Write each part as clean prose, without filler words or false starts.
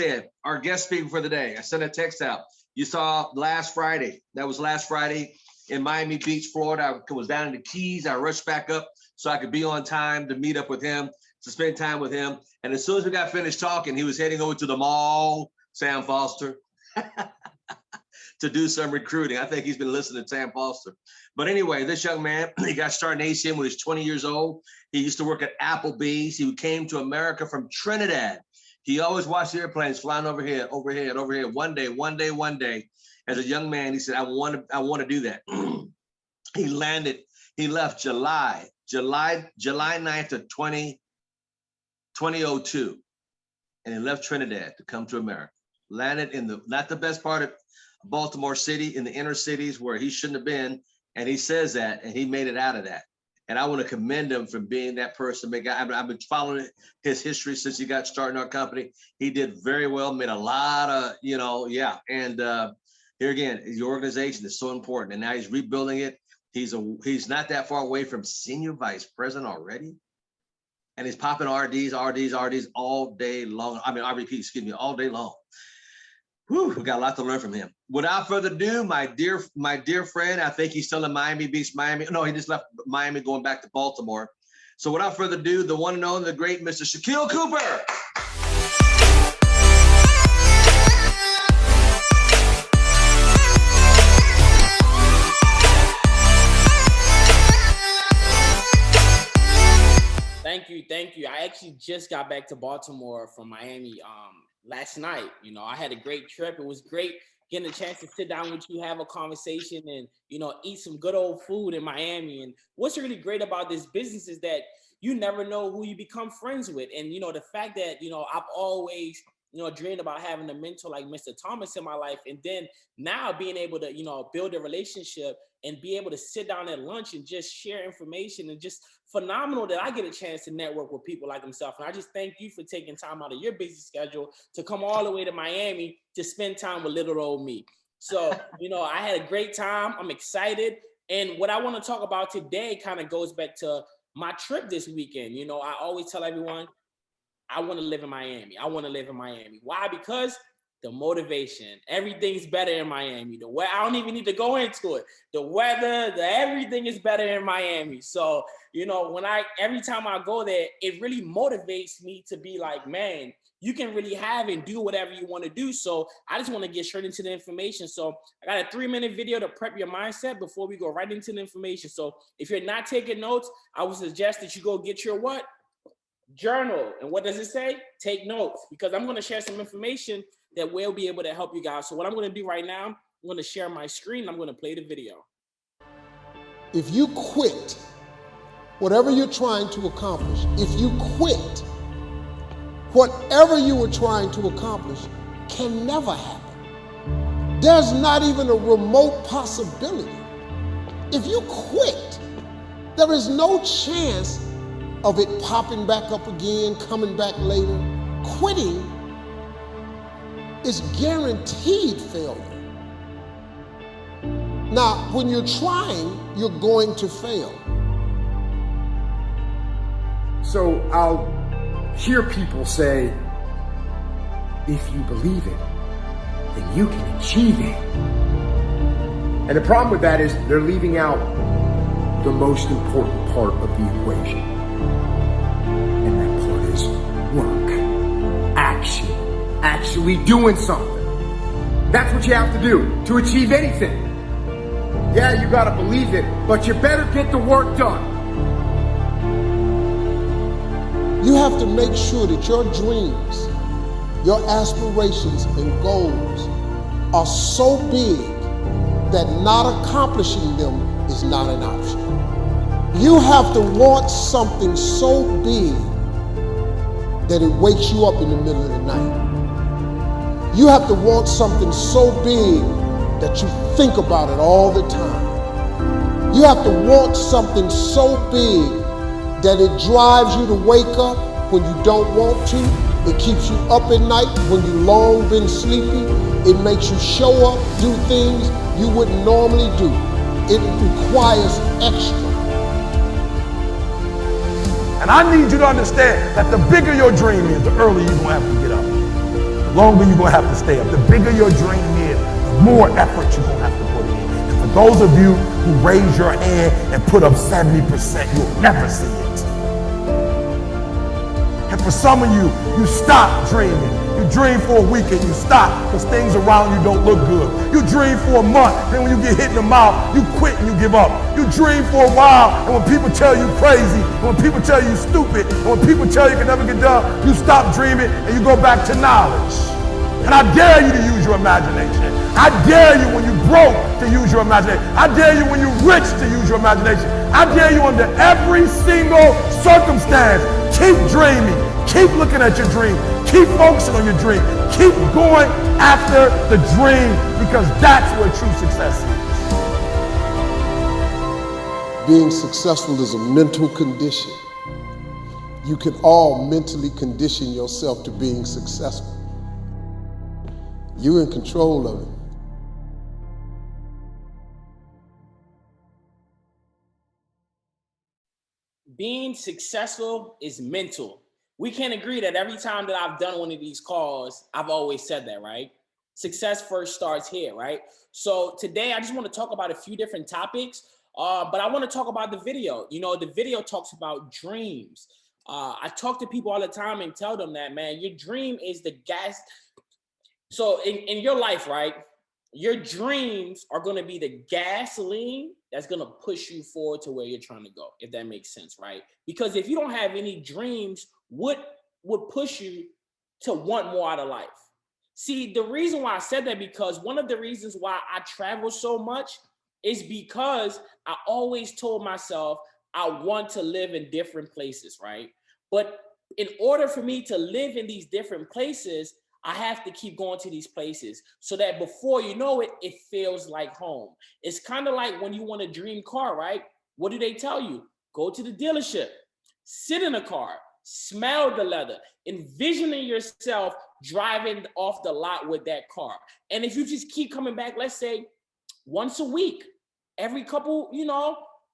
said, our guest speaker for the day, I sent a text out. You saw last Friday. That was last Friday in Miami Beach, Florida. I was down in the Keys. I rushed back up so I could be on time to meet up with him, to spend time with him. And as soon as we got finished talking, he was heading over to the mall, Sam Foster, to do some recruiting. I think he's been listening to Sam Foster. But anyway, this young man, he got started in ACM when he was 20 years old. He used to work at Applebee's. He came to America from Trinidad. He always watched the airplanes flying overhead. One day, as a young man, he said, I want to do that. He left July 9th of 2002. And he left Trinidad to come to America. Landed in not the best part of Baltimore City, in the inner cities where he shouldn't have been. And he says that, and he made it out of that. And I want to commend him for being that person. I've been following his history since he got started in our company. He did very well, made a lot of, And here again, your organization is so important. And now he's rebuilding it. He's not that far away from senior vice president already. And he's popping RDs all day long. RVP, all day long. Whew, we got a lot to learn from him. Without further ado, my dear friend, I think he's still in Miami Beach, Miami. No, he just left Miami going back to Baltimore. So without further ado, the one and only, the great Mr. Shakeel Cooper. Thank you. I actually just got back to Baltimore from Miami last night. I had a great trip. It was great getting a chance to sit down with you, have a conversation, and eat some good old food in Miami. And what's really great about this business is that you never know who you become friends with. And the fact that I've always dreamed about having a mentor like Mr. Thomas in my life, and then now being able to build a relationship and be able to sit down at lunch and just share information, and just phenomenal that I get a chance to network with people like himself. And I just thank you for taking time out of your busy schedule to come all the way to Miami to spend time with little old me. So, I had a great time. I'm excited. And what I want to talk about today kind of goes back to my trip this weekend. I always tell everyone, I want to live in Miami. Why? Because the motivation, everything's better in Miami. I don't even need to go into it. The weather, everything is better in Miami. So, every time I go there, it really motivates me to be like, man, you can really have and do whatever you want to do. So I just want to get straight into the information. So I got a 3-minute video to prep your mindset before we go right into the information. So if you're not taking notes, I would suggest that you go get your what? Journal. And what does it say? Take notes, because I'm going to share some information that will be able to help you guys. So what I'm going to do right now, I'm going to share my screen. I'm going to play the video. If you quit whatever you're trying to accomplish, if you quit, whatever you were trying to accomplish can never happen. There's not even a remote possibility. If you quit, there is no chance of it popping back up again, coming back later. Quitting is guaranteed failure. Now, when you're trying, you're going to fail. So I'll hear people say, if you believe it, then you can achieve it. And the problem with that is they're leaving out the most important part of the equation. And that part is work, action, actually doing something. That's what you have to do to achieve anything. Yeah, you gotta believe it, but you better get the work done. You have to make sure that your dreams, your aspirations and goals are so big that not accomplishing them is not an option. You have to want something so big that it wakes you up in the middle of the night. You have to want something so big that you think about it all the time. You have to want something so big that it drives you to wake up when you don't want to. It keeps you up at night when you long been sleepy. It makes you show up, do things you wouldn't normally do. It requires extra. And I need you to understand that the bigger your dream is, the earlier you're gonna have to get up. the longer you're gonna have to stay up. The bigger your dream is, the more effort you're gonna have to put in. And for those of you who raise your hand and put up 70%, you'll never see it. And for some of you, you stop dreaming. You dream for a week and you stop because things around you don't look good. You dream for a month, then when you get hit in the mouth, you quit and you give up. You dream for a while, and when people tell you crazy, and when people tell you stupid, and when people tell you can never get done, you stop dreaming and you go back to knowledge. And I dare you to use your imagination. I dare you when you broke to use your imagination. I dare you when you're rich to use your imagination. I dare you under every single circumstance. Keep dreaming. Keep looking at your dream. Keep focusing on your dream. Keep going after the dream because that's where true success is. Being successful is a mental condition. You can all mentally condition yourself to being successful. You're in control of it. Being successful is mental. We can agree that every time that I've done one of these calls, I've always said that, right? Success first starts here, right? So today I just want to talk about a few different topics, but I want to talk about the video. You know, the video talks about dreams. I talk to people all the time and tell them that, man, your dream is the gas. So in your life, right, your dreams are going to be the gasoline that's going to push you forward to where you're trying to go, if that makes sense, right? Because if you don't have any dreams, what would push you to want more out of life? See, the reason why I said that, because one of the reasons why I travel so much is because I always told myself I want to live in different places, right? But in order for me to live in these different places, I have to keep going to these places so that before you know it, it feels like home. It's kind of like when you want a dream car, right? What do they tell you? Go to the dealership, sit in a car, smell the leather, envisioning yourself driving off the lot with that car. And if you just keep coming back, let's say once a week, every couple,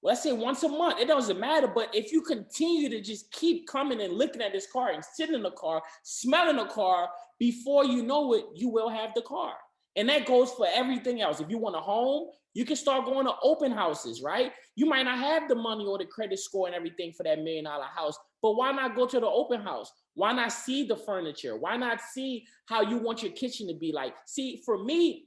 let's say once a month, it doesn't matter. But if you continue to just keep coming and looking at this car and sitting in the car, smelling the car, before you know it, you will have the car. And that goes for everything else. If you want a home, you can start going to open houses, right? You might not have the money or the credit score and everything for that $1 million house, but why not go to the open house? Why not see the furniture? Why not see how you want your kitchen to be like? See, for me,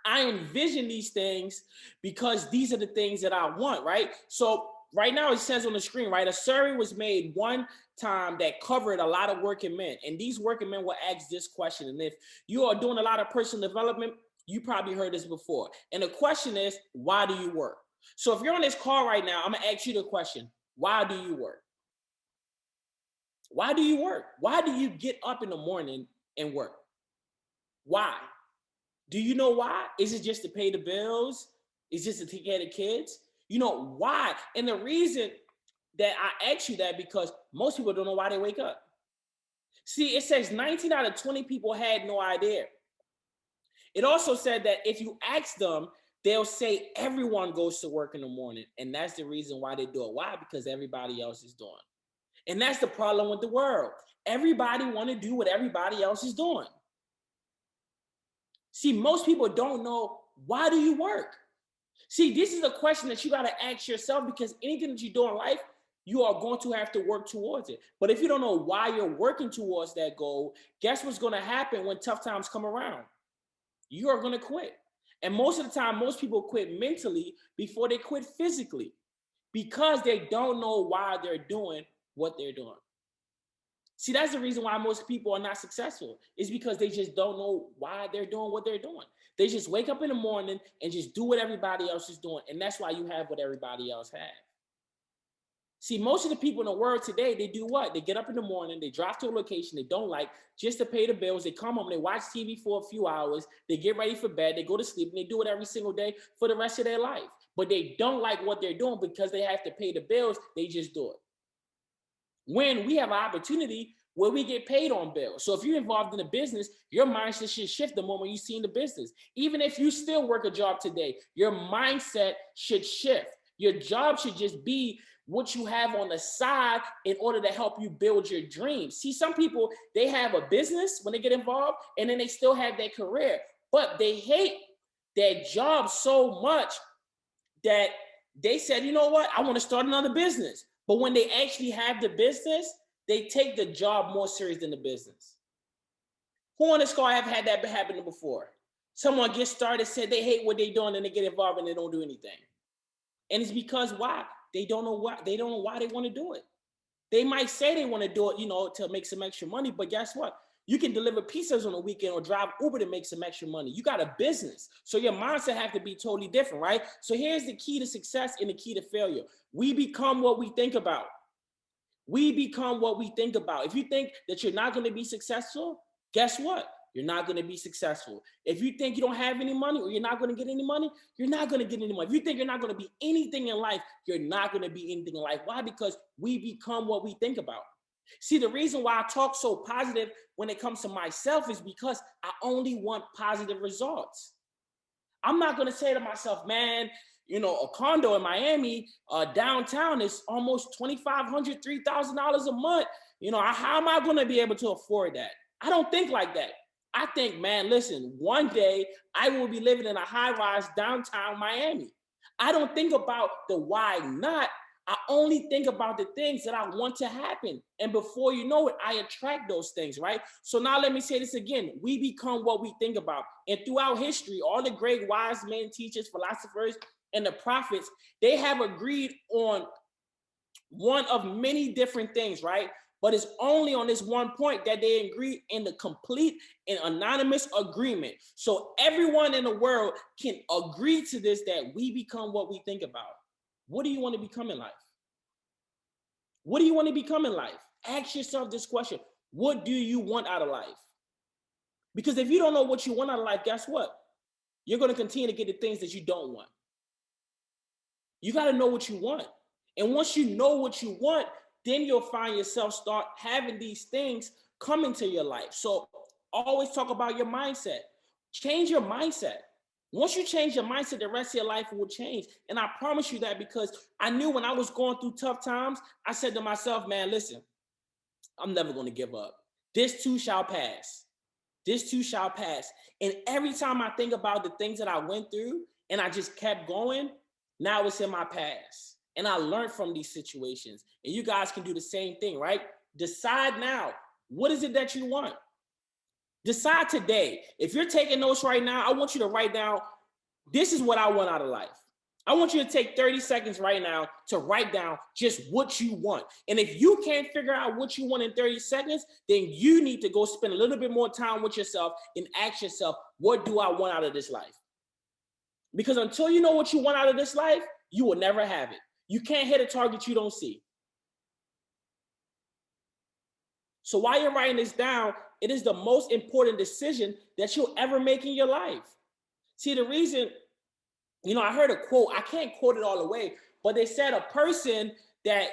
I envision these things because these are the things that I want, right? So right now it says on the screen, right? A survey was made one time that covered a lot of working men. And these working men will ask this question. And if you are doing a lot of personal development, you probably heard this before. And the question is, why do you work? So if you're on this call right now, I'm gonna ask you the question, why do you work? Why do you work? Why do you get up in the morning and work? Why? Do you know why? Is it just to pay the bills? Is it just to take care of the kids? You know why? And the reason that I ask you that, because most people don't know why they wake up. See, it says 19 out of 20 people had no idea. It also said that if you ask them, they'll say everyone goes to work in the morning. And that's the reason why they do it. Why? Because everybody else is doing. And that's the problem with the world. Everybody want to do what everybody else is doing. See, most people don't know, why do you work? See, this is a question that you got to ask yourself, because anything that you do in life, you are going to have to work towards it. But if you don't know why you're working towards that goal, guess what's going to happen when tough times come around? You are going to quit. And most of the time, most people quit mentally before they quit physically, because they don't know why they're doing what they're doing. See, that's the reason why most people are not successful, is because they just don't know why they're doing what they're doing. They just wake up in the morning and just do what everybody else is doing. And that's why you have what everybody else has. See, most of the people in the world today, they do what? They get up in the morning, they drive to a location they don't like just to pay the bills. They come home, they watch TV for a few hours, they get ready for bed, they go to sleep, and they do it every single day for the rest of their life. But they don't like what they're doing because they have to pay the bills. They just do it. When we have an opportunity where we get paid on bills. So if you're involved in a business, your mindset should shift the moment you see in the business. Even if you still work a job today, your mindset should shift. Your job should just be what you have on the side in order to help you build your dreams. See, some people, they have a business when they get involved, and then they still have their career, but they hate their job so much that they said, you know what, I want to start another business. But when they actually have the business, they take the job more serious than the business. Who on this call have had that happen before? Someone gets started, said they hate what they're doing, and they get involved and they don't do anything. And it's because why? They don't know why they want to do it. They might say they want to do it, to make some extra money, but guess what? You can deliver pizzas on the weekend or drive Uber to make some extra money. You got a business. So your mindset have to be totally different, right? So here's the key to success and the key to failure. We become what we think about. We become what we think about. If you think that you're not going to be successful, guess what? You're not going to be successful. If you think you don't have any money or you're not going to get any money, you're not going to get any money. If you think you're not going to be anything in life, you're not going to be anything in life. Why? Because we become what we think about. See, the reason why I talk so positive when it comes to myself is because I only want positive results. I'm not going to say to myself, man, a condo in Miami downtown is almost $2,500, $3,000 a month. How am I going to be able to afford that? I don't think like that. I think, man, listen, one day I will be living in a high-rise downtown Miami. I don't think about the why not. I only think about the things that I want to happen. And before you know it, I attract those things, right? So now let me say this again. We become what we think about. And throughout history, all the great wise men, teachers, philosophers, and the prophets, they have agreed on one of many different things, right? But it's only on this one point that they agree in the complete and anonymous agreement. So everyone in the world can agree to this, that we become what we think about. What do you want to become in life? What do you want to become in life? Ask yourself this question. What do you want out of life? Because if you don't know what you want out of life, guess what? You're going to continue to get the things that you don't want. You got to know what you want. And once you know what you want, then you'll find yourself start having these things come into your life. So always talk about your mindset. Change your mindset. Once you change your mindset, the rest of your life will change. And I promise you that, because I knew when I was going through tough times, I said to myself, man, listen, I'm never going to give up. This too shall pass. This too shall pass. And every time I think about the things that I went through and I just kept going, now it's in my past. And I learned from these situations. And you guys can do the same thing, right? Decide now. What is it that you want? Decide today. If you're taking notes right now, I want you to write down, this is what I want out of life. I want you to take 30 seconds right now to write down just what you want. And if you can't figure out what you want in 30 seconds, then you need to go spend a little bit more time with yourself and ask yourself, what do I want out of this life? Because until you know what you want out of this life, you will never have it. You can't hit a target you don't see. So while you're writing this down, it is the most important decision that you'll ever make in your life. See, the reason, I heard a quote, I can't quote it all the way, but they said a person that,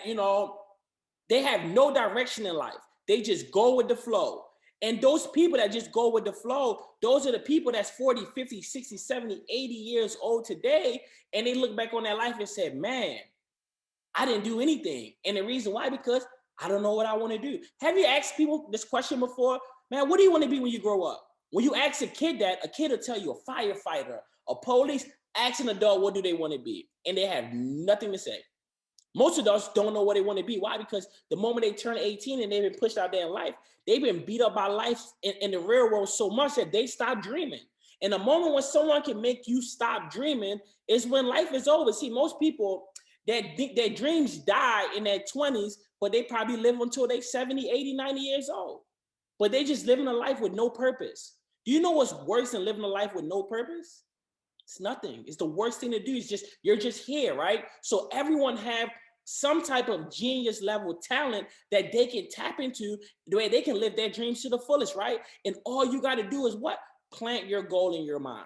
they have no direction in life. They just go with the flow. And those people that just go with the flow, those are the people that's 40, 50, 60, 70, 80 years old today. And they look back on their life and said, man, I didn't do anything. And the reason why, because I don't know what I want to do. Have you asked people this question before? Man, what do you want to be when you grow up? When you ask a kid that, a kid will tell you a firefighter, a police. Ask an adult, what do they want to be? And they have nothing to say. Most adults don't know what they want to be. Why? Because the moment they turn 18 and they've been pushed out there in life, they've been beat up by life in the real world so much that they stop dreaming. And the moment when someone can make you stop dreaming is when life is over. See, most people, their dreams die in their 20s, but they probably live until they're 70, 80, 90 years old. But they just living a life with no purpose. Do you know what's worse than living a life with no purpose? It's nothing. It's the worst thing to do. It's just, you're just here, right? So everyone have some type of genius level talent that they can tap into, the way they can live their dreams to the fullest, right? And all you got to do is what? Plant your goal in your mind.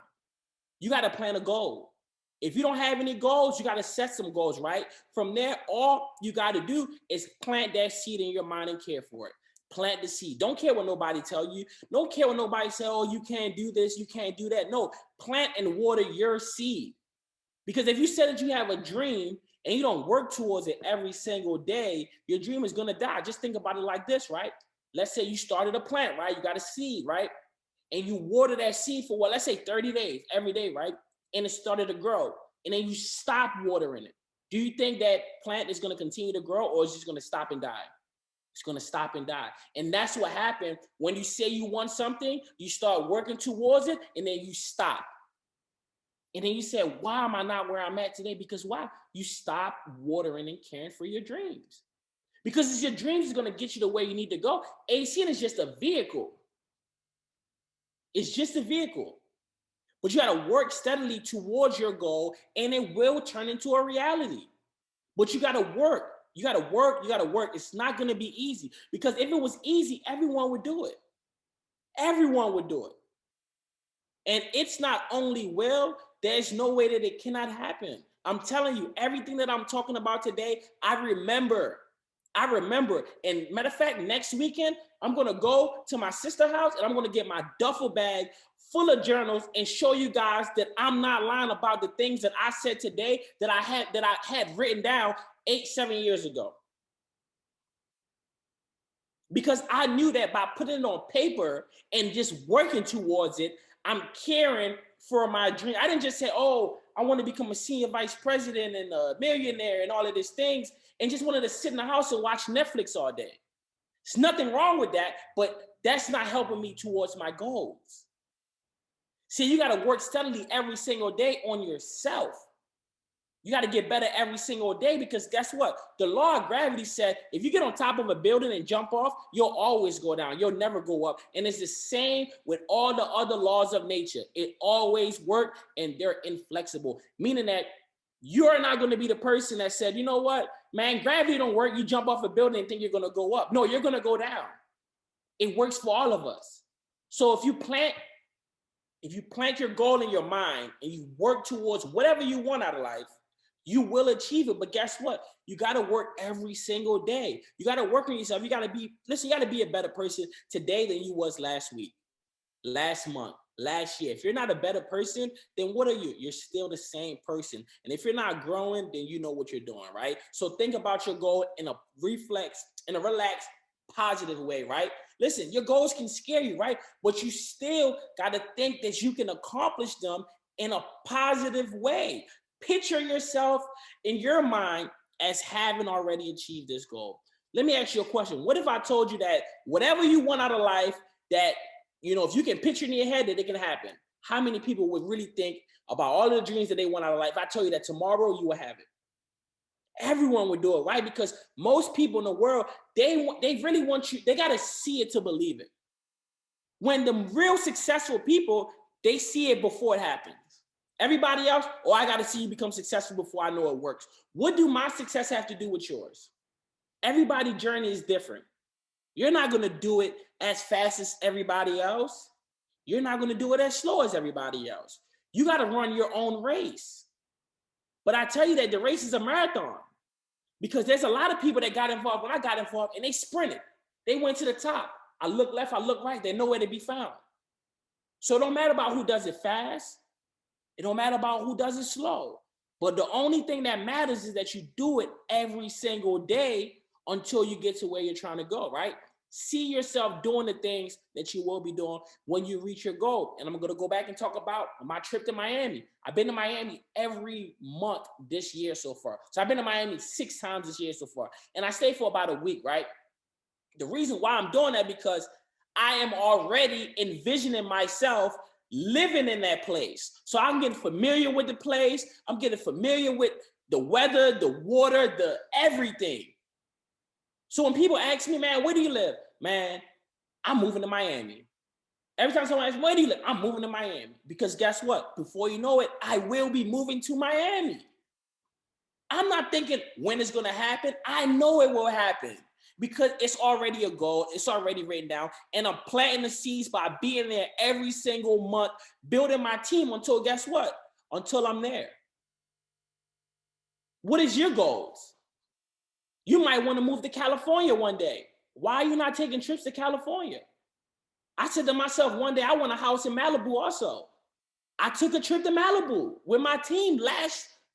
You got to plant a goal. If you don't have any goals, you got to set some goals, right? From there, all you got to do is plant that seed in your mind and care for it. Plant the seed. Don't care what nobody tell you. Don't care what nobody say, oh, you can't do this, you can't do that. No, plant and water your seed. Because if you said that you have a dream and you don't work towards it every single day, your dream is gonna die. Just think about it like this, right? Let's say you started a plant, right? You got a seed, right? And you water that seed for let's say 30 days, every day, right? And it started to grow, and then you stop watering it. Do you think that plant is gonna continue to grow, or is it just gonna stop and die? It's gonna stop and die. And that's what happened when you say you want something, you start working towards it, and then you stop. And then you say, why am I not where I'm at today? Because why? You stop watering and caring for your dreams. Because it's your dreams is going to get you to where you need to go. ACN is just a vehicle. It's just a vehicle. But you got to work steadily towards your goal, and it will turn into a reality. But you got to work. You got to work. You got to work. It's not going to be easy. Because if it was easy, everyone would do it. Everyone would do it. And it's not only will, there's no way that it cannot happen. I'm telling you, everything that I'm talking about today, I remember. And matter of fact, next weekend, I'm going to go to my sister's house and I'm going to get my duffel bag full of journals and show you guys that I'm not lying about the things that I said today that I had written down 8-7 years ago. Because I knew that by putting it on paper and just working towards it, I'm caring for my dream. I didn't just say, oh, I want to become a senior vice president and a millionaire and all of these things, and just wanted to sit in the house and watch Netflix all day. There's nothing wrong with that, but that's not helping me towards my goals. See, you got to work steadily every single day on yourself. You got to get better every single day, because guess what? The law of gravity said if you get on top of a building and jump off, you'll always go down. You'll never go up. And it's the same with all the other laws of nature. It always works, and they're inflexible, meaning that you're not going to be the person that said, you know what, man, gravity don't work. You jump off a building and think you're going to go up. No, you're going to go down. It works for all of us. So if you plant your goal in your mind and you work towards whatever you want out of life, you will achieve it. But guess what? You got to work every single day. You got to work on yourself. You got to be a better person today than you was last week, last month, last year. If you're not a better person, then what are you? You're still the same person. And if you're not growing, then you know what you're doing, right? So think about your goal in a relaxed, positive way, right? Listen, your goals can scare you, right? But you still got to think that you can accomplish them in a positive way. Picture yourself in your mind as having already achieved this goal. Let me ask you a question. What if I told you that whatever you want out of life, that, you know, if you can picture in your head that it can happen, how many people would really think about all of the dreams that they want out of life? If I tell you that tomorrow you will have it. Everyone would do it, right? Because most people in the world, they really want you, they got to see it to believe it. When the real successful people, they see it before it happens. Everybody else, I got to see you become successful before I know it works. What do my success have to do with yours? Everybody's journey is different. You're not going to do it as fast as everybody else. You're not going to do it as slow as everybody else. You got to run your own race. But I tell you that the race is a marathon, because there's a lot of people that got involved when I got involved, and they sprinted. They went to the top. I look left, I look right. They're nowhere to be found. So it don't matter about who does it fast. It don't matter about who does it slow. But the only thing that matters is that you do it every single day until you get to where you're trying to go, right? See yourself doing the things that you will be doing when you reach your goal. And I'm going to go back and talk about my trip to Miami. I've been to Miami every month this year so far. So I've been to Miami 6 times this year so far. And I stayed for about a week, right? The reason why I'm doing that, because I am already envisioning myself living in that place. So I'm getting familiar with the place. I'm getting familiar with the weather, the water, the everything. So when people ask me, man, where do you live? Man, I'm moving to Miami. Every time someone asks me, where do you live? I'm moving to Miami. Because guess what? Before you know it, I will be moving to Miami. I'm not thinking when it's going to happen. I know it will happen, because it's already a goal. It's already written down. And I'm planting the seeds by being there every single month, building my team until, guess what? Until I'm there. What is your goals? You might want to move to California one day. Why are you not taking trips to California? I said to myself, one day I want a house in Malibu also. I took a trip to Malibu with my team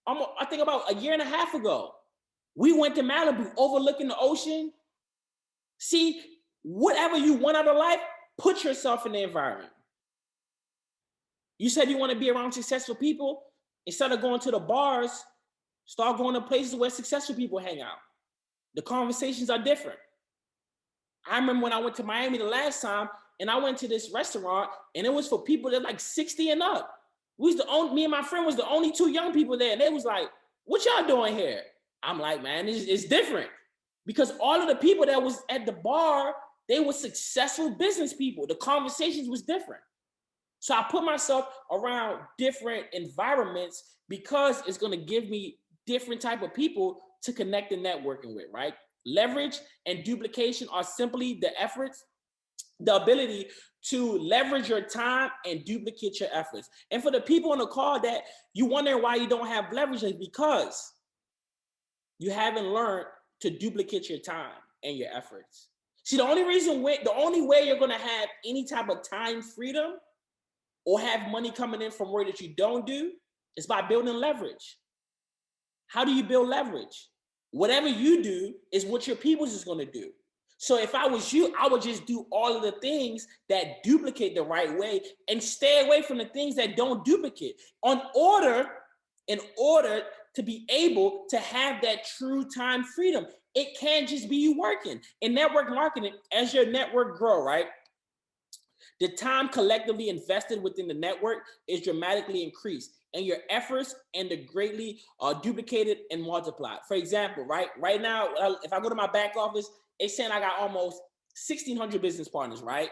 I think about a year and a half ago. We went to Malibu, overlooking the ocean. See, whatever you want out of life, put yourself in the environment. You said you want to be around successful people. Instead of going to the bars, start going to places where successful people hang out. The conversations are different. I remember when I went to Miami the last time, and I went to this restaurant, and it was for people that like 60 and up. Me and my friend was the only two young people there, and they was like, "What y'all doing here?" I'm like, "Man, it's different," because all of the people that was at the bar, they were successful business people. The conversations was different. So I put myself around different environments because it's going to give me different type of people to connect and networking with, right? Leverage and duplication are simply the efforts, the ability to leverage your time and duplicate your efforts. And for the people on the call that you wonder why you don't have leverage, is because you haven't learned to duplicate your time and your efforts. See, the only way you're going to have any type of time freedom or have money coming in from work that you don't do is by building leverage. How do you build leverage? Whatever you do is what your people is going to do. So if I was you, I would just do all of the things that duplicate the right way and stay away from the things that don't duplicate in order to be able to have that true time freedom. It can't just be you working. In network marketing, as your network grow, right? The time collectively invested within the network is dramatically increased, and your efforts and the greatly duplicated and multiplied. For example, right now, if I go to my back office, it's saying I got almost 1,600 business partners, right?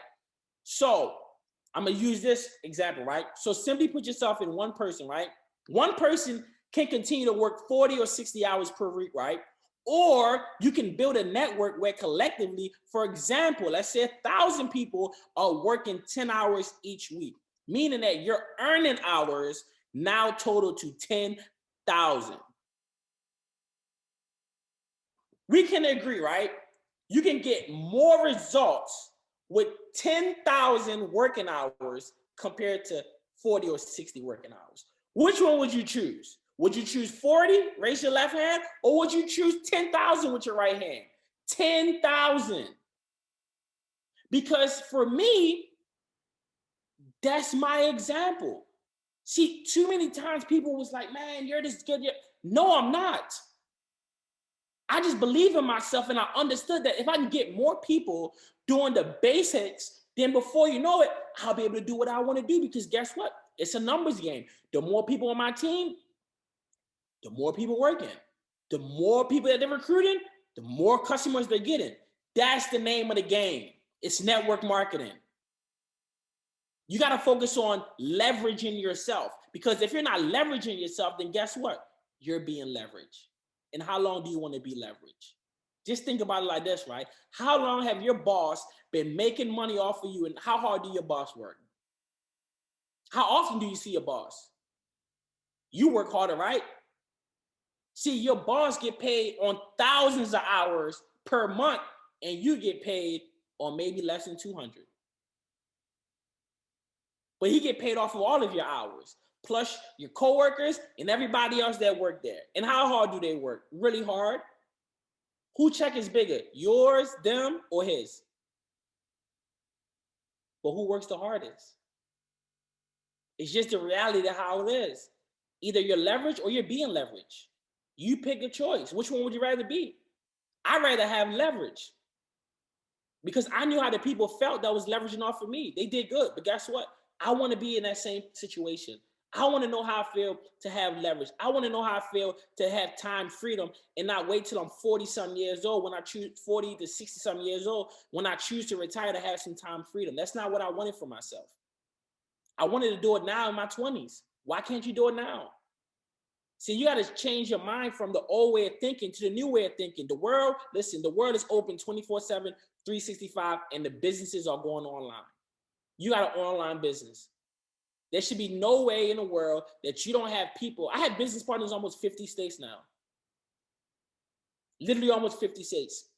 So I'm gonna use this example, right? So simply put yourself in one person, right? One person can continue to work 40 or 60 hours per week, right? Or you can build a network where collectively, for example, let's say 1,000 people are working 10 hours each week, meaning that your earning hours now total to 10,000. We can agree, right? You can get more results with 10,000 working hours compared to 40 or 60 working hours. Which one would you choose? Would you choose 40, raise your left hand, or would you choose 10,000 with your right hand? 10,000. Because for me, that's my example. See, too many times people was like, man, you're this good. No, I'm not. I just believe in myself, and I understood that if I can get more people doing the basics, then before you know it, I'll be able to do what I want to do, because guess what? It's a numbers game. The more people on my team, the more people working. The more people that they're recruiting, the more customers they're getting. That's the name of the game. It's network marketing. You got to focus on leveraging yourself, because if you're not leveraging yourself, then guess what? You're being leveraged. And how long do you want to be leveraged? Just think about it like this, right? How long have your boss been making money off of you, and how hard do your boss work? How often do you see your boss? You work harder, right? See, your boss get paid on thousands of hours per month, and you get paid on maybe less than 200. But he get paid off of all of your hours, plus your coworkers and everybody else that work there. And how hard do they work? Really hard. Who check is bigger, yours, them, or his? But who works the hardest? It's just the reality of how it is. Either you're leveraged or you're being leveraged. You pick a choice. Which one would you rather be? I'd rather have leverage, because I knew how the people felt that was leveraging off of me. They did good, but guess what? I want to be in that same situation. I want to know how I feel to have leverage. I want to know how I feel to have time freedom and not wait till I'm 40-some years old, when I choose 40 to 60-some years old, when I choose to retire, to have some time freedom. That's not what I wanted for myself. I wanted to do it now in my 20s. Why can't you do it now? See, you got to change your mind from the old way of thinking to the new way of thinking. The world is open 24/7, 365, and the businesses are going online. You got an online business. There should be no way in the world that you don't have people. I have business partners in almost 50 states now. Literally almost 50 states.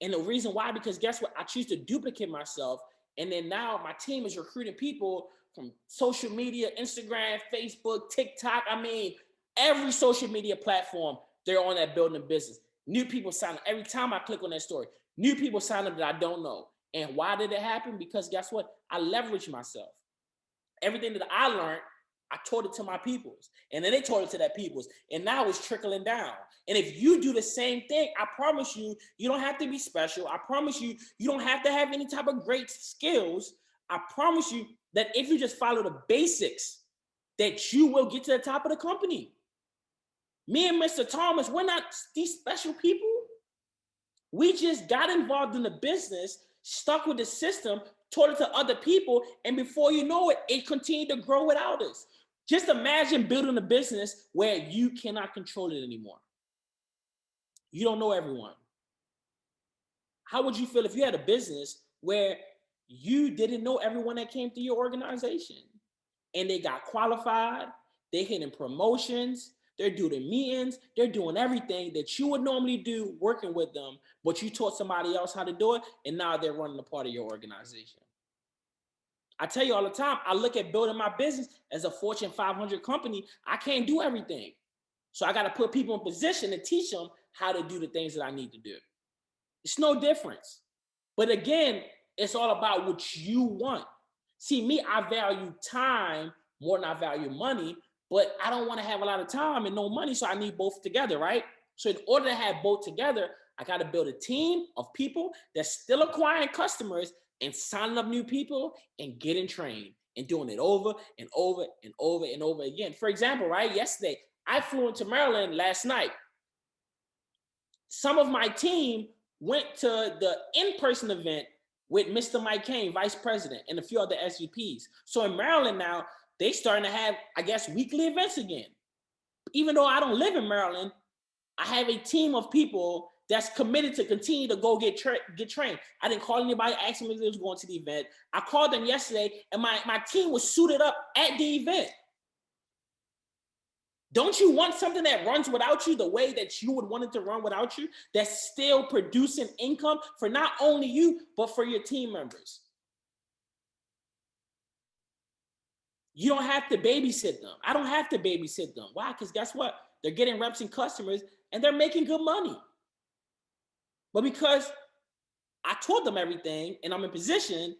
And the reason why, because guess what? I choose to duplicate myself. And then now my team is recruiting people from social media, Instagram, Facebook, TikTok. I mean, Every social media platform, they're on that building a business. New people sign up. Every time I click on that story, new people sign up that I don't know. And why did it happen? Because guess what? I leveraged myself. Everything that I learned, I taught it to my peoples. And then they taught it to their peoples. And now it's trickling down. And if you do the same thing, I promise you, you don't have to be special. I promise you, you don't have to have any type of great skills. I promise you that if you just follow the basics, that you will get to the top of the company. Me and Mr. Thomas, we're not these special people. We just got involved in the business, stuck with the system, taught it to other people, and before you know it, it continued to grow without us. Just imagine building a business where you cannot control it anymore. You don't know everyone. How would you feel if you had a business where you didn't know everyone that came through your organization? And they got qualified, they're hitting promotions, they're doing meetings, they're doing everything that you would normally do working with them, but you taught somebody else how to do it, and now they're running a part of your organization. I tell you all the time, I look at building my business as a Fortune 500 company. I can't do everything. So I got to put people in position to teach them how to do the things that I need to do. It's no difference. But again, it's all about what you want. See, me, I value time more than I value money, but I don't want to have a lot of time and no money, so I need both together, right? So in order to have both together, I got to build a team of people that's still acquiring customers and signing up new people and getting trained and doing it over and over and over and over again. For example, right, yesterday, I flew into Maryland last night. Some of my team went to the in-person event with Mr. Mike Kane, vice president, and a few other SVPs. So in Maryland now, they starting to have, I guess, weekly events again. Even though I don't live in Maryland, I have a team of people that's committed to continue to go get trained. I didn't call anybody, ask them if they was going to the event. I called them yesterday, and my team was suited up at the event. Don't you want something that runs without you the way that you would want it to run without you, that's still producing income for not only you, but for your team members? You don't have to babysit them. I don't have to babysit them. Why? Because guess what? They're getting reps and customers, and they're making good money. But because I taught them everything, and I'm in position,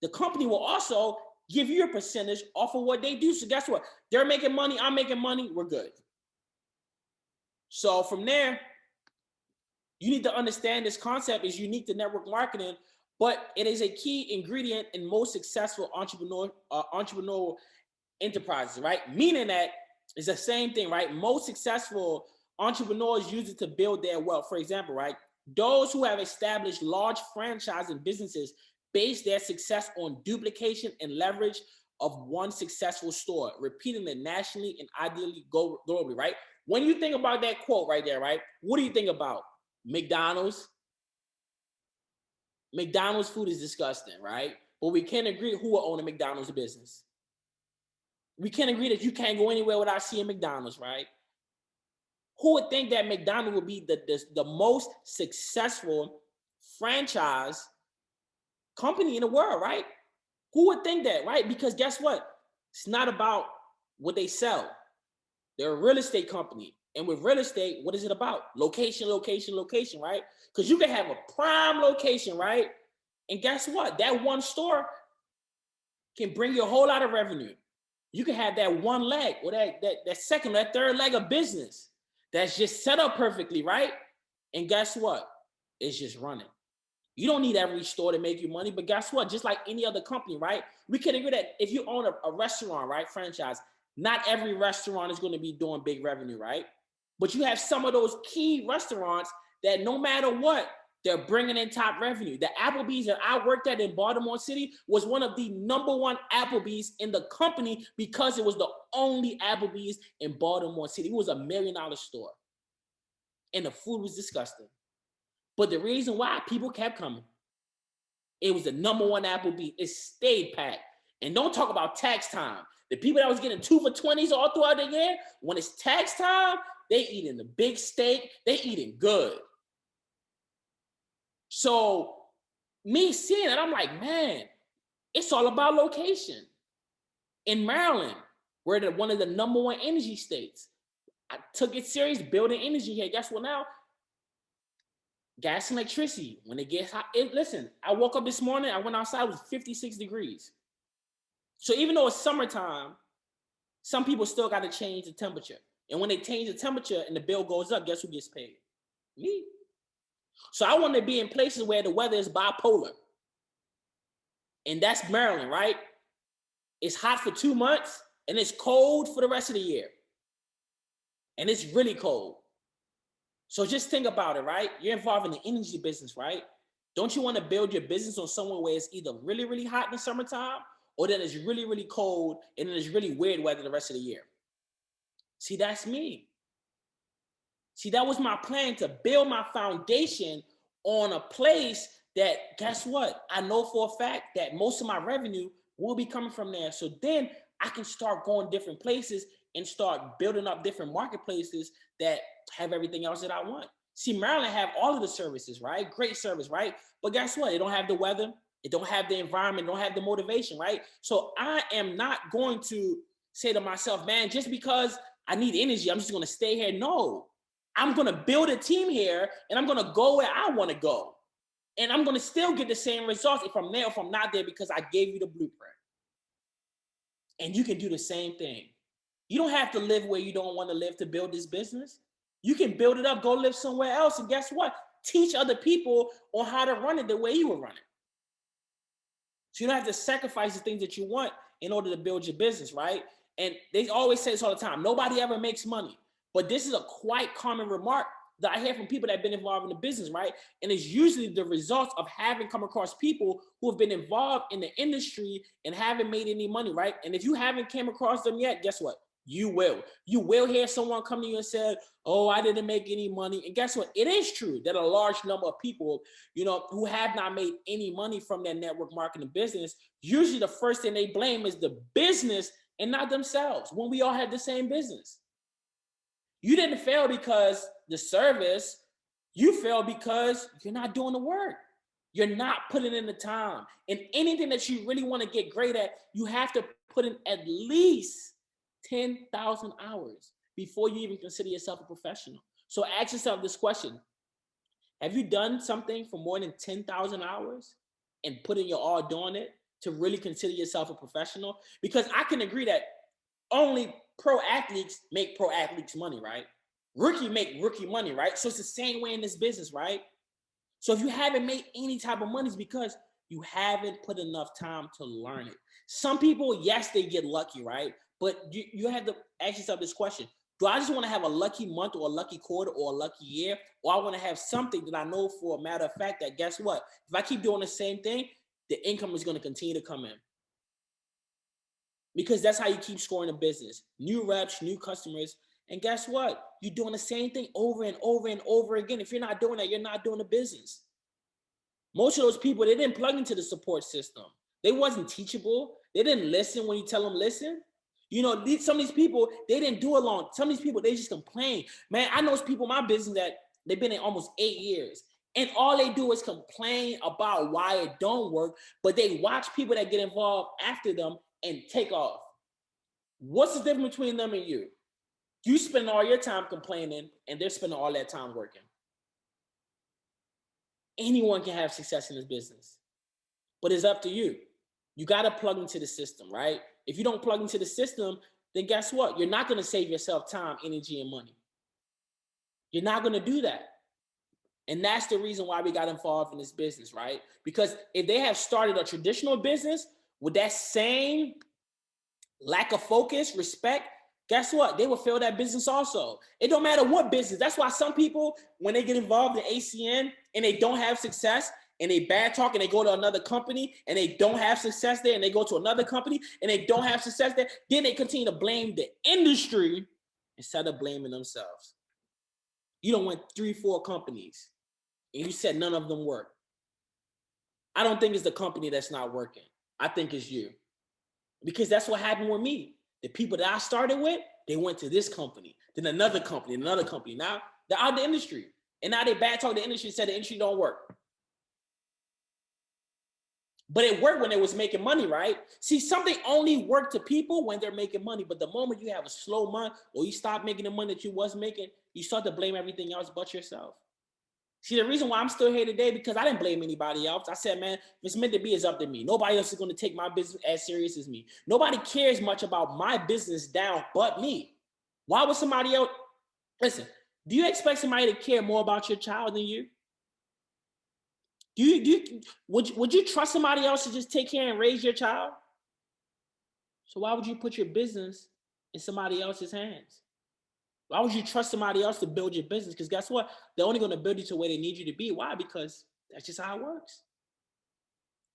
the company will also give you a percentage off of what they do. So guess what? They're making money, I'm making money, we're good. So from there, you need to understand this concept is unique to network marketing, but it is a key ingredient in most successful entrepreneurial enterprises, right? Meaning that it's the same thing, right? Most successful entrepreneurs use it to build their wealth. For example, right? Those who have established large franchising businesses base their success on duplication and leverage of one successful store, repeating it nationally and ideally globally, right? When you think about that quote right there, right? What do you think about? McDonald's? McDonald's food is disgusting, right? But we can't agree who will own a McDonald's business. We can't agree that you can't go anywhere without seeing McDonald's, right? Who would think that McDonald's would be the most successful franchise company in the world, right? Who would think that, right? Because guess what? It's not about what they sell. They're a real estate company. And with real estate, what is it about? Location, location, location, right? Because you can have a prime location, right? And guess what? That one store can bring you a whole lot of revenue. You can have that one leg or that second, that third leg of business that's just set up perfectly, right? And guess what? It's just running. You don't need every store to make you money, but guess what? Just like any other company, right? We can agree that if you own a restaurant, right, franchise, not every restaurant is going to be doing big revenue, right? But you have some of those key restaurants that no matter what, they're bringing in top revenue. The Applebee's that I worked at in Baltimore City was one of the #1 Applebee's in the company because it was the only Applebee's in Baltimore City. It was a $1 million store. And the food was disgusting. But the reason why people kept coming, it was the #1 Applebee's. It stayed packed. And don't talk about tax time. The people that was getting 2 for $20s all throughout the year, when it's tax time, they eating the big steak. They eating good. So me seeing it, I'm like, man, it's all about location. In Maryland, we're one of the #1 energy states. I took it serious, building energy here. Guess what now? Gas and electricity, when it gets hot. Listen, I woke up this morning, I went outside, it was 56 degrees. So even though it's summertime, some people still got to change the temperature. And when they change the temperature and the bill goes up, guess who gets paid? Me. So I want to be in places where the weather is bipolar. And that's Maryland, right? It's hot for 2 months and it's cold for the rest of the year. And it's really cold. So just think about it, right? You're involved in the energy business, right? Don't you want to build your business on somewhere where it's either really, really hot in the summertime or then it's really, really cold and then it's really weird weather the rest of the year? See, that's me. See, that was my plan, to build my foundation on a place that, guess what? I know for a fact that most of my revenue will be coming from there. So then I can start going different places and start building up different marketplaces that have everything else that I want. See, Maryland have all of the services, right? Great service, right? But guess what? It don't have the weather. It don't have the environment. It don't have the motivation, right? So I am not going to say to myself, man, just because I need energy, I'm just going to stay here. No, I'm going to build a team here and I'm going to go where I want to go. And I'm going to still get the same results if I'm there or if I'm not there, because I gave you the blueprint. And you can do the same thing. You don't have to live where you don't want to live to build this business. You can build it up, go live somewhere else. And guess what? Teach other people on how to run it the way you were running. So you don't have to sacrifice the things that you want in order to build your business, right? And they always say this all the time. Nobody ever makes money. But this is a quite common remark that I hear from people that have been involved in the business, right? And it's usually the results of having come across people who have been involved in the industry and haven't made any money, right? And if you haven't came across them yet, guess what? You will. You will hear someone come to you and say, oh, I didn't make any money. And guess what? It is true that a large number of people, who have not made any money from their network marketing business, usually the first thing they blame is the business and not themselves, when we all have the same business. You didn't fail because the service, you failed because you're not doing the work. You're not putting in the time. And anything that you really want to get great at, you have to put in at least 10,000 hours before you even consider yourself a professional. So ask yourself this question. Have you done something for more than 10,000 hours and put in your all doing it to really consider yourself a professional? Because I can agree that only pro athletes make pro athletes money, right? Rookie make rookie money, right? So it's the same way in this business, right? So if you haven't made any type of money, it's because you haven't put enough time to learn it. Some people, yes, they get lucky, right? But you have to ask yourself this question. Do I just want to have a lucky month or a lucky quarter or a lucky year? Or I want to have something that I know for a matter of fact that, guess what? If I keep doing the same thing, the income is going to continue to come in. Because that's how you keep scoring a business. New reps, new customers. And guess what? You're doing the same thing over and over and over again. If you're not doing that, you're not doing the business. Most of those people, they didn't plug into the support system. They wasn't teachable. They didn't listen when you tell them listen. Some of these people, they didn't do it long. Some of these people, they just complain. Man, I know people in my business that they've been in almost 8 years. And all they do is complain about why it don't work. But they watch people that get involved after them and take off. What's the difference between them and you? You spend all your time complaining and they're spending all that time working. Anyone can have success in this business, but it's up to you. You got to plug into the system, right? If you don't plug into the system, then guess what? You're not going to save yourself time, energy, and money. You're not going to do that. And that's the reason why we got involved in this business, right? Because if they have started a traditional business with that same lack of focus, respect, guess what? They will fail that business also. It don't matter what business. That's why some people, when they get involved in ACN and they don't have success and they bad talk and they go to another company and they don't have success there and they go to another company and they don't have success there, then they continue to blame the industry instead of blaming themselves. You don't want 3-4 companies and you said none of them work. I don't think it's the company that's not working. I think it's you. Because that's what happened with me. The people that I started with, they went to this company, then another company, another company. Now they're out of the industry. And now they bad talk the industry and said the industry don't work. But it worked when it was making money, right? See, something only worked to people when they're making money. But the moment you have a slow month or you stop making the money that you was making, you start to blame everything else but yourself. See, the reason why I'm still here today, because I didn't blame anybody else. I said, man, if it's meant to be, it's up to me. Nobody else is going to take my business as serious as me. Nobody cares much about my business down but me. Why would somebody else? Listen, do you expect somebody to care more about your child than you? Would you trust somebody else to just take care and raise your child? So why would you put your business in somebody else's hands? Why would you trust somebody else to build your business? Because guess what? They're only going to build you to where they need you to be. Why? Because that's just how it works.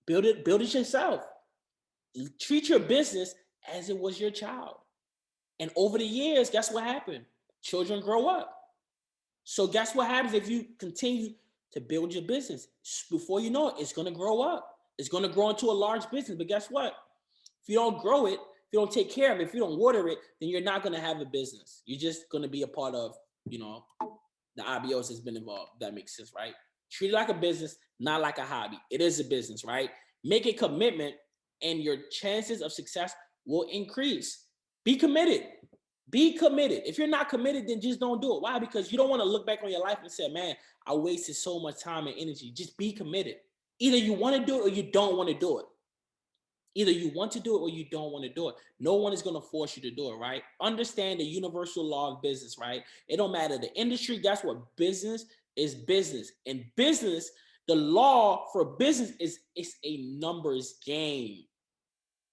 Build it yourself. Treat your business as it was your child. And over the years, guess what happened? Children grow up. So guess what happens if you continue to build your business? Before you know it, it's going to grow up. It's going to grow into a large business. But guess what? If you don't grow it, if you don't take care of it, if you don't water it, then you're not going to have a business. You're just going to be a part of, the IBOs has been involved. That makes sense, right? Treat it like a business, not like a hobby. It is a business, right? Make a commitment and your chances of success will increase. Be committed. Be committed. If you're not committed, then just don't do it. Why? Because you don't want to look back on your life and say, man, I wasted so much time and energy. Just be committed. Either you want to do it or you don't want to do it. Either you want to do it or you don't want to do it. No one is going to force you to do it, right? Understand the universal law of business, right? It don't matter the industry. Guess what? Business is business. In business, the law for business is it's a numbers game.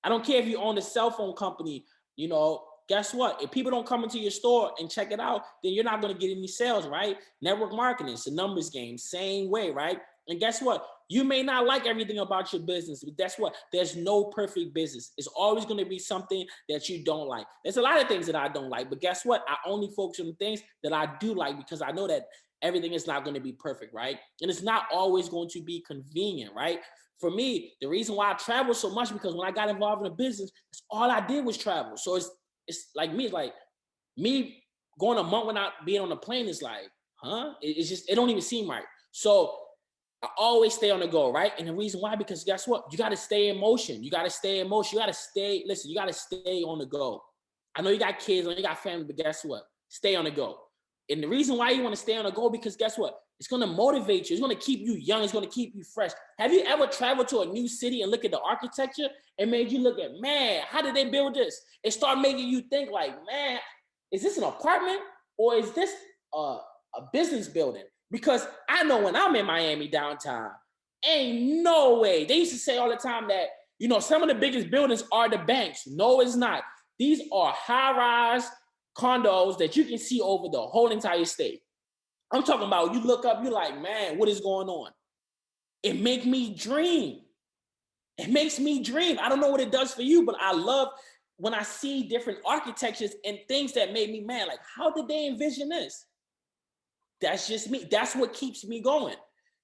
I don't care if you own a cell phone company, guess what? If people don't come into your store and check it out, then you're not going to get any sales, right? Network marketing, it's a numbers game, same way, right? And guess what? You may not like everything about your business, but that's what? There's no perfect business. It's always going to be something that you don't like. There's a lot of things that I don't like, but guess what? I only focus on the things that I do like because I know that everything is not going to be perfect, right? And it's not always going to be convenient, right? For me, the reason why I travel so much because when I got involved in a business, all I did was travel. So it's like me going a month without being on a plane is like, huh? It's just, it don't even seem right. So I always stay on the go, right? And the reason why, because guess what? You got to stay in motion. You got to stay in motion. You got to stay, listen, you got to stay on the go. I know you got kids, I know you got family, but guess what? Stay on the go. And the reason why you want to stay on the go, because guess what? It's going to motivate you. It's going to keep you young. It's going to keep you fresh. Have you ever traveled to a new city and look at the architecture and made you look at, man, how did they build this? It start making you think like, man, is this an apartment or is this a business building? Because I know when I'm in Miami downtown, ain't no way. They used to say all the time that, some of the biggest buildings are the banks. No, it's not. These are high-rise condos that you can see over the whole entire state. I'm talking about you look up, you're like, man, what is going on? It makes me dream. It makes me dream. I don't know what it does for you, but I love when I see different architectures and things that made me mad. Like, how did they envision this? That's just me. That's what keeps me going.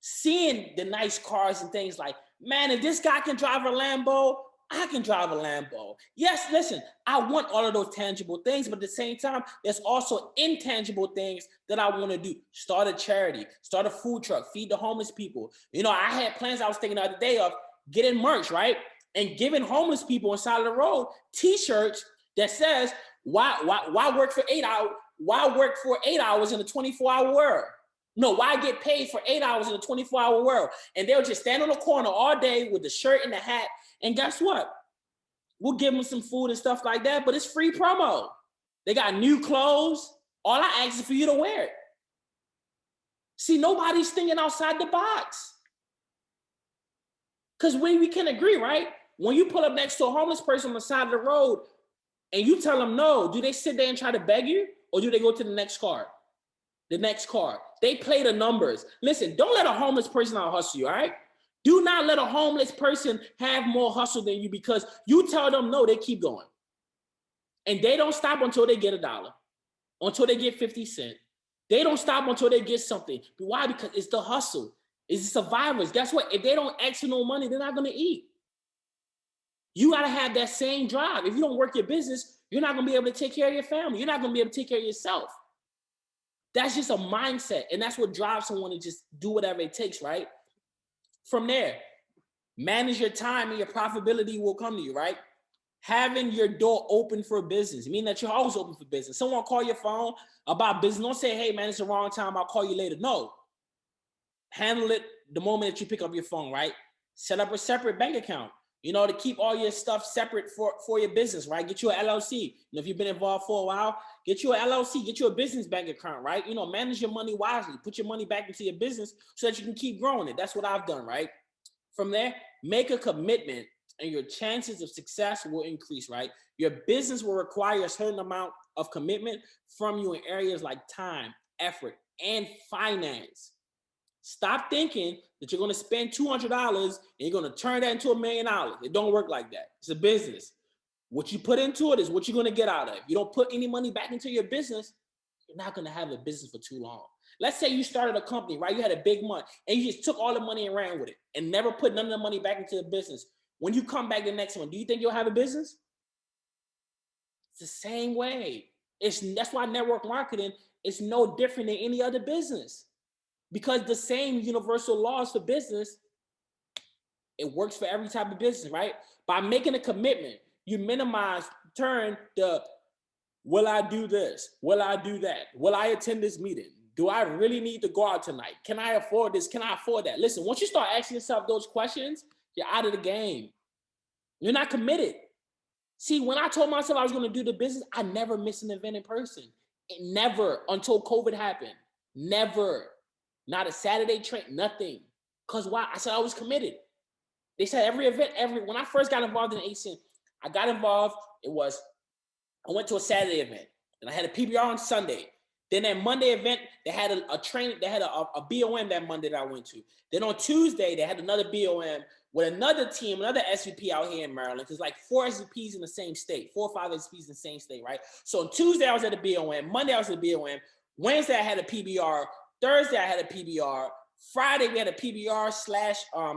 Seeing the nice cars and things like, man, if this guy can drive a Lambo, I can drive a Lambo. Yes, listen, I want all of those tangible things, but at the same time, there's also intangible things that I want to do. Start a charity, start a food truck, feed the homeless people. I had plans I was thinking the other day of getting merch, right? And giving homeless people on the side of the road t-shirts that says, why work for 8 hours? Why work for 8 hours in a 24-hour world? No, why get paid for 8 hours in a 24-hour world? And they'll just stand on the corner all day with the shirt and the hat. And guess what? We'll give them some food and stuff like that, but it's free promo. They got new clothes. All I ask is for you to wear it. See, nobody's thinking outside the box. Because we can agree, right? When you pull up next to a homeless person on the side of the road and you tell them no, do they sit there and try to beg you? Or do they go to the next car? The next car. They play the numbers. Listen, don't let a homeless person out hustle you, all right? Do not let a homeless person have more hustle than you because you tell them no, they keep going. And they don't stop until they get $1, until they get 50 cents. They don't stop until they get something. Why? Because it's the hustle. It's the survivors. Guess what? If they don't ask for no money, they're not going to eat. You got to have that same drive. If you don't work your business, you're not going to be able to take care of your family. You're not going to be able to take care of yourself. That's just a mindset. And that's what drives someone to just do whatever it takes, right? From there, Manage your time and your profitability will come to you, right? Having your door open for business, meaning that you're always open for business. Someone call your phone about business. Don't say, hey man, it's the wrong time, I'll call you later. No. Handle it the moment that you pick up your phone, right? Set up a separate bank account, you know, to keep all your stuff separate for your business, right? Get you an LLC. You know, if you've been involved for a while, get you an LLC, get you a business bank account, right? You know, manage your money wisely. Put your money back into your business so that you can keep growing it. That's what I've done, right? From there, make a commitment and your chances of success will increase, right? Your business will require a certain amount of commitment from you in areas like time, effort, and finance. Stop thinking that you're going to spend $200 and you're going to turn that into $1 million. It don't work like that. It's a business. What you put into it is what you're going to get out of it. If you don't put any money back into your business, you're not going to have a business for too long. Let's say you started a company, right? You had a big month and you just took all the money and ran with it and never put none of the money back into the business. When you come back the next one, do you think you'll have a business? It's the same way. That's why network marketing is no different than any other business. Because the same universal laws for business, it works for every type of business, right? By making a commitment, you turn the, will I do this? Will I do that? Will I attend this meeting? Do I really need to go out tonight? Can I afford this? Can I afford that? Listen, once you start asking yourself those questions, you're out of the game. You're not committed. See, when I told myself I was going to do the business, I never missed an event in person. Never, until COVID happened. Never. Not a Saturday train, nothing. Because why? I said I was committed. They said every event, when I first got involved in ACN, I got involved, I went to a Saturday event, and I had a PBR on Sunday. Then that Monday event, they had a training, they had a BOM that Monday that I went to. Then on Tuesday, they had another BOM with another team, another SVP out here in Maryland. There's like 4 SVPs in the same state, 4 or 5 SVPs in the same state, right? So on Tuesday, I was at the BOM. Monday, I was at the BOM. Wednesday, I had a PBR. Thursday, I had a PBR. Friday, we had a PBR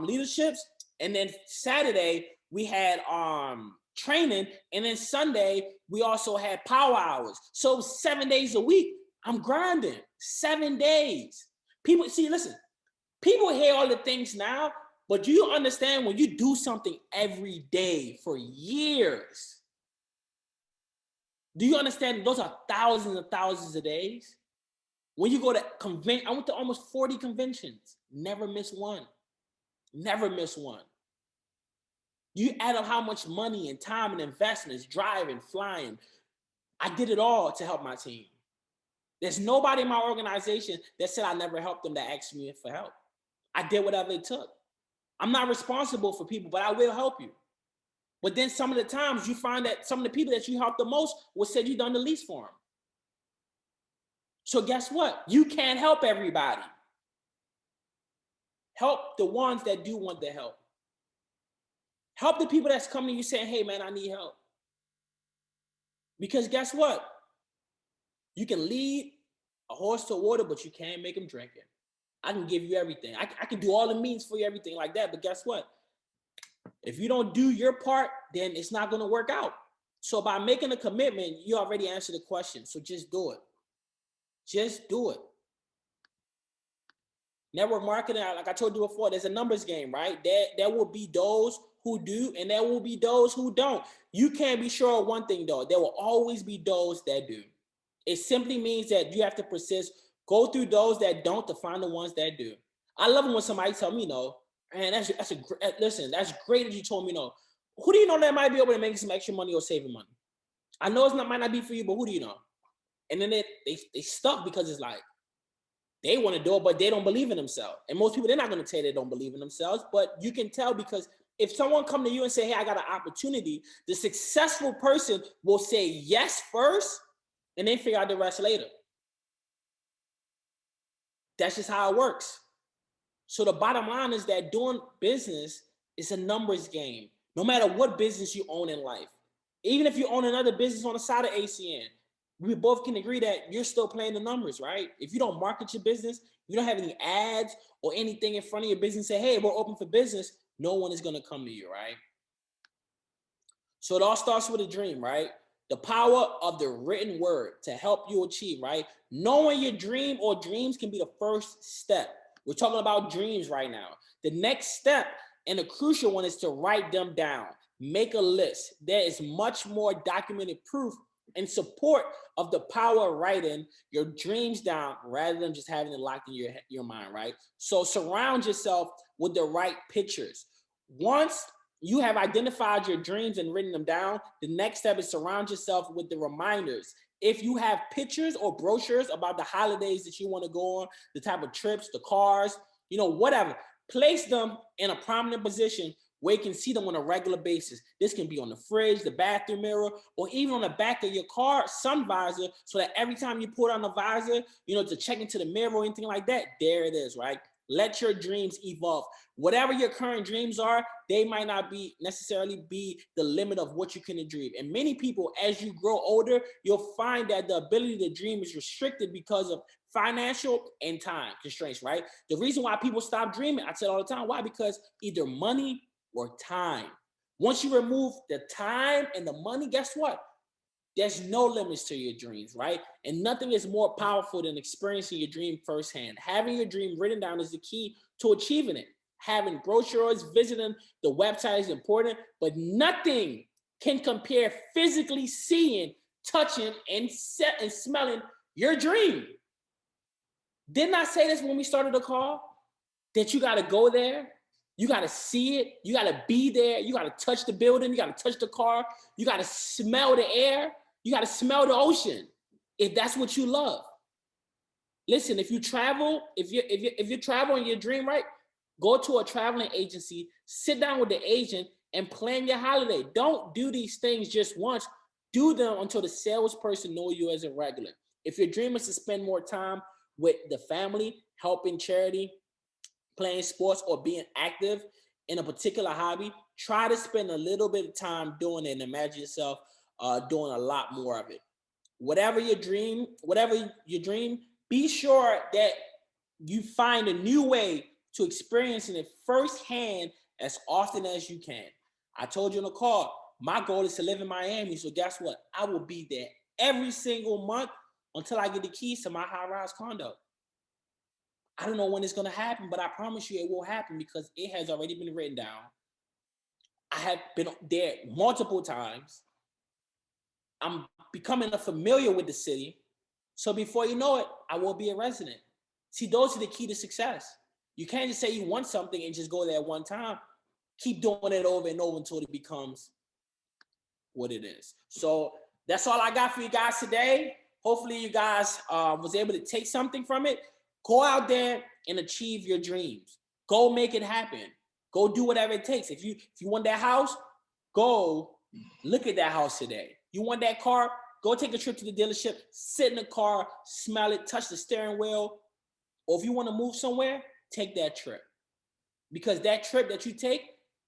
/ leaderships. And then Saturday, we had training. And then Sunday, we also had power hours. So 7 days a week, I'm grinding. 7 days. People, see, listen, people hear all the things now, but do you understand when you do something every day for years? Do you understand those are thousands and thousands of days? When you go to convention, I went to almost 40 conventions. Never missed one. Never missed one. You add up how much money and time and investments, driving, flying. I did it all to help my team. There's nobody in my organization that said I never helped them that asked me for help. I did whatever it took. I'm not responsible for people, but I will help you. But then some of the times you find that some of the people that you help the most will say you've done the least for them. So guess what? You can't help everybody. Help the ones that do want the help. Help the people that's coming to you saying, hey man, I need help. Because guess what? You can lead a horse to water, but you can't make him drink it. I can give you everything. I can do all the means for you, everything like that. But guess what? If you don't do your part, then it's not going to work out. So by making a commitment, you already answered the question. So just do it. Just do it. Network marketing, like I told you before, there's a numbers game, right? There will be those who do, and there will be those who don't. You can't be sure of one thing, though. There will always be those that do. It simply means that you have to persist, go through those that don't to find the ones that do. I love it when somebody tell me, no, man, listen, that's great that you told me no. Who do you know that might be able to make some extra money or saving money? I know might not be for you, but who do you know? And then they stuck because it's like, they want to do it, but they don't believe in themselves. And most people, they're not going to tell you they don't believe in themselves, but you can tell because if someone come to you and say, hey, I got an opportunity, the successful person will say yes first and then figure out the rest later. That's just how it works. So the bottom line is that doing business is a numbers game, no matter what business you own in life. Even if you own another business on the side of ACN, we both can agree that you're still playing the numbers, right? If you don't market your business, you don't have any ads or anything in front of your business, say, hey, we're open for business, no one is going to come to you, right? So it all starts with a dream, right? The power of the written word to help you achieve, right? Knowing your dream or dreams can be the first step. We're talking about dreams right now. The next step And the crucial one is to write them down. Make a list. There is much more documented proof in support of the power of writing your dreams down rather than just having it locked in your mind, right? So surround yourself with the right pictures. Once you have identified your dreams and written them down, the next step is surround yourself with the reminders. If you have pictures or brochures about the holidays that you want to go on, the type of trips, the cars, whatever, place them in a prominent position where you can see them on a regular basis. This can be on the fridge, the bathroom mirror, or even on the back of your car sun visor, so that every time you put on the visor, to check into the mirror or anything like that, there it is, right? Let your dreams evolve. Whatever your current dreams are, they might not necessarily be the limit of what you can dream. And many people, as you grow older, you'll find that the ability to dream is restricted because of financial and time constraints, right? The reason why people stop dreaming, I tell all the time, why? Because either money or time. Once you remove the time and the money, guess what? There's no limits to your dreams, right? And nothing is more powerful than experiencing your dream firsthand. Having your dream written down is the key to achieving it. Having brochures, visiting the website is important, but nothing can compare physically seeing, touching, and smelling your dream. Didn't I say this when we started the call? That you got to go there. You got to see it. You got to be there. You got to touch the building. You got to touch the car. You got to smell the air. You got to smell the ocean if that's what you love. Listen, if you travel, if you travel in your dream, right, go to a traveling agency, sit down with the agent and plan your holiday. Don't do these things just once. Do them until the salesperson knows you as a regular. If your dream is to spend more time with the family, helping charity, playing sports, or being active in a particular hobby, try to spend a little bit of time doing it and imagine yourself doing a lot more of it. Whatever your dream, be sure that you find a new way to experiencing it firsthand as often as you can. I told you on the call, my goal is to live in Miami. So guess what? I will be there every single month until I get the keys to my high-rise condo. I don't know when it's going to happen, but I promise you it will happen because it has already been written down. I have been there multiple times. I'm becoming familiar with the city. So before you know it, I will be a resident. See, those are the key to success. You can't just say you want something and just go there one time. Keep doing it over and over until it becomes what it is. So that's all I got for you guys today. Hopefully you guys was able to take something from it. Go out there and achieve your dreams. Go make it happen. Go do whatever it takes. If you want that house, go look at that house today. You want that car? Go take a trip to the dealership, sit in the car, smell it, touch the steering wheel. Or if you want to move somewhere, take that trip. Because that trip that you take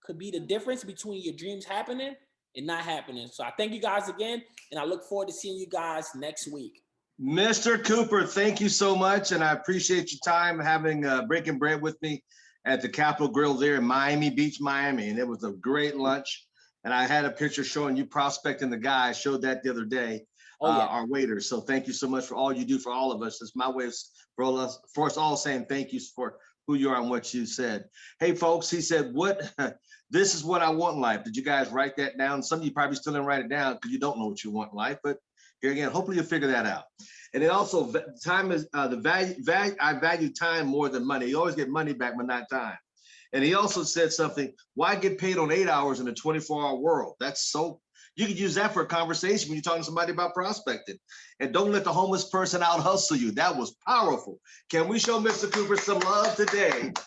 could be the difference between your dreams happening and not happening. So I thank you guys again, and I look forward to seeing you guys next week. Mr. Cooper, thank you so much, and I appreciate your time having breaking bread with me at the Capitol Grill there in Miami Beach, Miami, and it was a great lunch. And I had a picture showing you prospecting the guy. I showed that the other day, our waiters. So thank you so much for all you do for all of us. It's my way for us all saying thank you for who you are and what you said. Hey, folks, he said, this is what I want in life. Did you guys write that down? Some of you probably still didn't write it down because you don't know what you want in life, but here again, hopefully you'll figure that out. And then also time is I value time more than money. You always get money back, but not time. And he also said something, why get paid on 8 hours in a 24-hour world? That's so, you could use that for a conversation when you're talking to somebody about prospecting. And don't let the homeless person out hustle you. That was powerful. Can we show Mr. Cooper some love today?